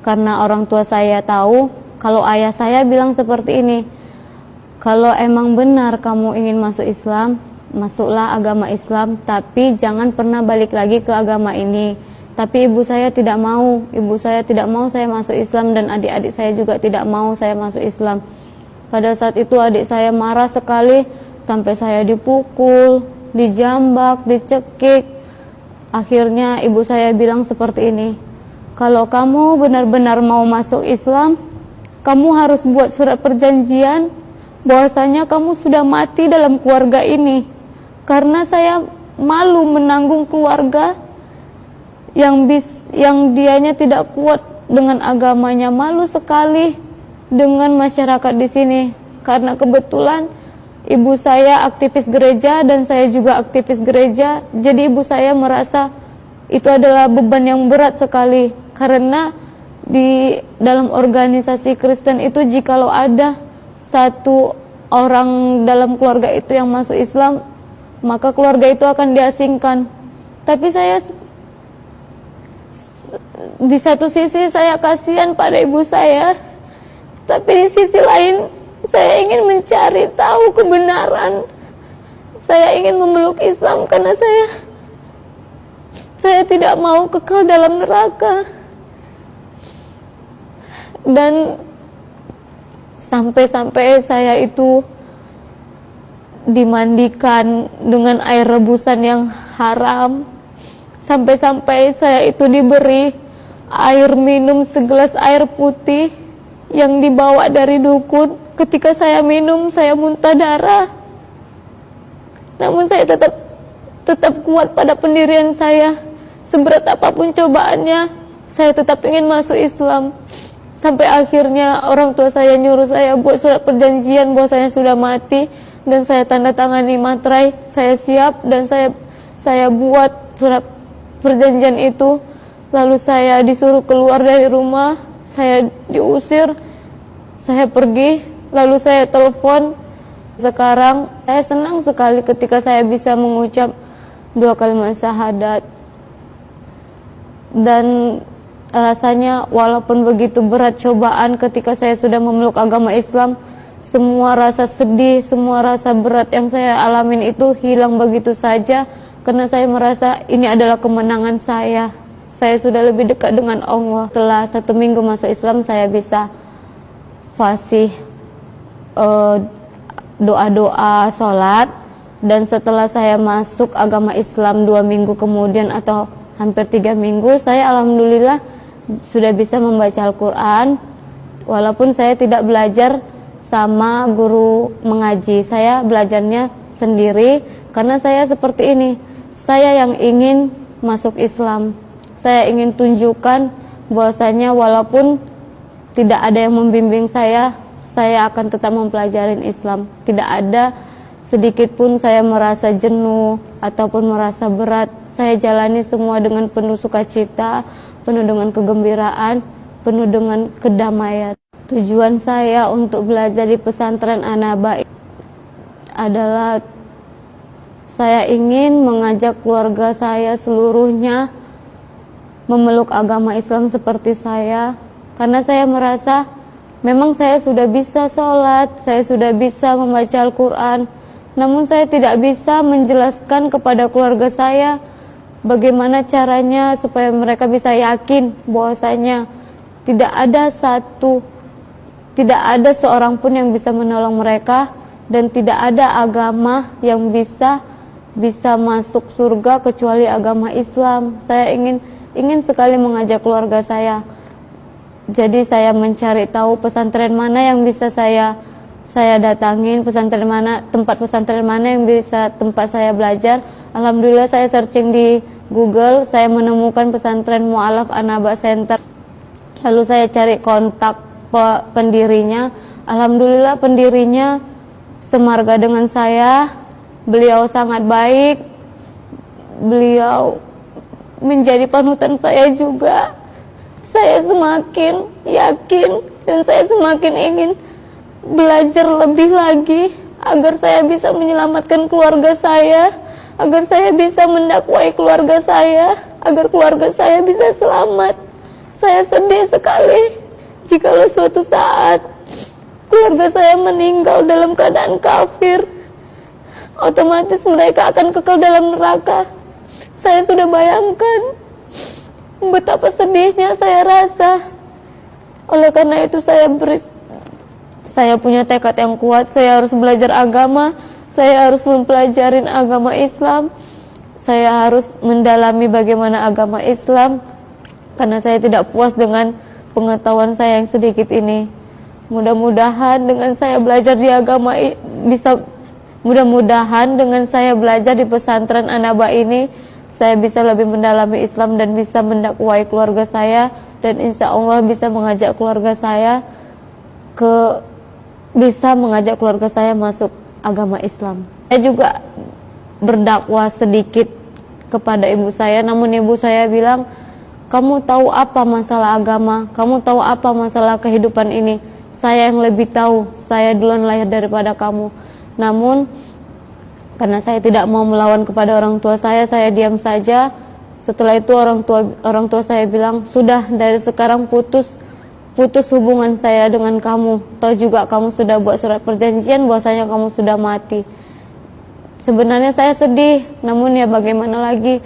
Karena orang tua saya tahu kalau ayah saya bilang seperti ini, kalau emang benar kamu ingin masuk Islam, masuklah agama Islam, tapi jangan pernah balik lagi ke agama ini. Tapi ibu saya tidak mau, saya masuk Islam, dan adik-adik saya juga tidak mau saya masuk Islam. Pada saat itu adik saya marah sekali, sampai saya dipukul, dijambak, dicekik. Akhirnya ibu saya bilang seperti ini, kalau kamu benar-benar mau masuk Islam, kamu harus buat surat perjanjian bahwasanya kamu sudah mati dalam keluarga ini. Karena saya malu menanggung keluarga yang dianya tidak kuat dengan agamanya, malu sekali dengan masyarakat di sini. Karena kebetulan ibu saya aktivis gereja dan saya juga aktivis gereja, jadi ibu saya merasa itu adalah beban yang berat sekali. Karena di dalam organisasi Kristen itu, jikalau ada satu orang dalam keluarga itu yang masuk Islam, maka keluarga itu akan diasingkan. Tapi saya di satu sisi saya kasihan pada ibu saya, tapi di sisi lain saya ingin mencari tahu kebenaran. Saya ingin memeluk Islam karena saya tidak mau kekal dalam neraka. Dan sampai-sampai saya itu dimandikan dengan air rebusan yang haram. Sampai-sampai saya itu diberi air minum segelas air putih yang dibawa dari dukun. Ketika saya minum, saya muntah darah. Namun saya tetap kuat pada pendirian saya. Seberat apapun cobaannya, saya tetap ingin masuk Islam. Sampai akhirnya orang tua saya nyuruh saya buat surat perjanjian bahwa saya sudah mati, dan saya tanda tangani materai. Saya siap dan saya buat surat perjanjian itu. Lalu saya disuruh keluar dari rumah, saya diusir, saya pergi, lalu saya telepon. Sekarang saya senang sekali ketika saya bisa mengucap 2 kalimat syahadat. Dan rasanya walaupun begitu berat cobaan ketika saya sudah memeluk agama Islam, semua rasa sedih, semua rasa berat yang saya alamin itu hilang begitu saja. Karena saya merasa ini adalah kemenangan saya. Saya sudah lebih dekat dengan Allah. Setelah 1 minggu masuk Islam, saya bisa fasih doa-doa, sholat. Dan setelah saya masuk agama Islam 2 minggu kemudian atau hampir 3 minggu, saya alhamdulillah sudah bisa membaca Al-Quran. Walaupun saya tidak belajar sama guru mengaji, saya belajarnya sendiri. Karena saya seperti ini, saya yang ingin masuk Islam. Saya ingin tunjukkan bahwasanya walaupun tidak ada yang membimbing saya akan tetap mempelajari Islam. Tidak ada sedikit pun saya merasa jenuh ataupun merasa berat. Saya jalani semua dengan penuh sukacita, penuh dengan kegembiraan, penuh dengan kedamaian. Tujuan saya untuk belajar di pesantren An-Naba adalah saya ingin mengajak keluarga saya seluruhnya memeluk agama Islam seperti saya. Karena saya merasa memang saya sudah bisa sholat, saya sudah bisa membaca Al-Quran, namun saya tidak bisa menjelaskan kepada keluarga saya bagaimana caranya supaya mereka bisa yakin bahwasanya tidak ada seorang pun yang bisa menolong mereka, dan tidak ada agama yang bisa masuk surga kecuali agama Islam. Saya ingin sekali mengajak keluarga saya. Jadi saya mencari tahu pesantren mana yang bisa saya datangin, tempat pesantren mana yang bisa tempat saya belajar. Alhamdulillah saya searching di Google, saya menemukan pesantren Mu'alaf An-Naba Center. Lalu saya cari kontak pendirinya. Alhamdulillah pendirinya semarga dengan saya. Beliau sangat baik. Beliau menjadi panutan saya juga. Saya semakin yakin dan saya semakin ingin belajar lebih lagi agar saya bisa menyelamatkan keluarga saya, agar saya bisa mendakwai keluarga saya, agar keluarga saya bisa selamat. Saya sedih sekali jikalau suatu saat keluarga saya meninggal dalam keadaan kafir, otomatis mereka akan kekal dalam neraka. Saya sudah bayangkan betapa sedihnya saya rasa. Oleh karena itu saya punya tekad yang kuat. Saya harus belajar agama, saya harus mempelajari agama Islam, saya harus mendalami bagaimana agama Islam, karena saya tidak puas dengan pengetahuan saya yang sedikit ini. Mudah-mudahan dengan saya belajar di agama mudah-mudahan dengan saya belajar di pesantren Anaba ini, saya bisa lebih mendalami Islam dan bisa mendakwai keluarga saya, dan insya Allah bisa mengajak keluarga saya masuk agama Islam. Saya juga berdakwah sedikit kepada ibu saya, namun ibu saya bilang, kamu tahu apa masalah agama, kamu tahu apa masalah kehidupan ini, saya yang lebih tahu, saya duluan lahir daripada kamu. Namun karena saya tidak mau melawan kepada orang tua saya diam saja. Setelah itu orang tua saya bilang, sudah, dari sekarang putus hubungan saya dengan kamu. Tahu juga kamu sudah buat surat perjanjian bahwasanya kamu sudah mati. Sebenarnya saya sedih, namun ya bagaimana lagi,